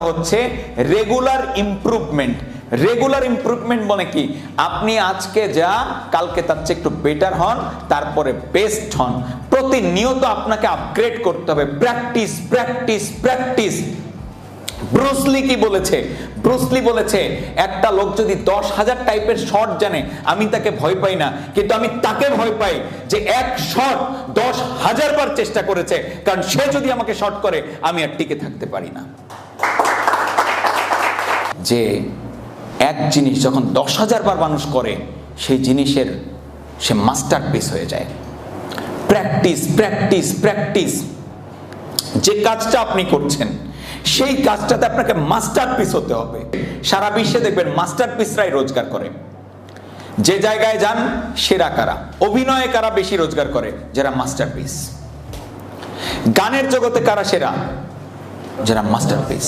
হচ্ছে regular improvement. Regular improvement মানে কি? আপনি আজকে যা কালকে তার চেয়ে একটু বেটার হন, তারপরে বেস্ট হন। প্রতিনিয়ত আপনাকে আপগ্রেড করতে হবে। Practice practice practice. ব্রুসলি কি বলেছে? ব্রুসলি বলেছে একটা লোক যদি 10,000 টাইপের শট জানে, আমি তাকে ভয় পাই না, কিন্তু আমি তাকে ভয় পাই যে এক শট 10,000 বার চেষ্টা করেছে, কারণ সে যদি আমাকে শট করে আমি আর টিকে থাকতে পারি না। যে এক জিনিস যখন 10,000 বার মানুষ করে, সেই জিনিসের সে মাস্টারপিস হয়ে যায়। Practice practice practice. যে কাজটা আপনি করছেন সেই কাজটাতে আপনাকে মাস্টারপিস হতে হবে। সারা বিশ্বে দেখবেন মাস্টারপিসরাই রোজগার করে। যে জায়গায় যান সেরা কারা? অভিনয়ে কারা বেশি রোজগার করে? যারা মাস্টারপিস। গানের জগতে কারা সেরা? যারা মাস্টারপিস।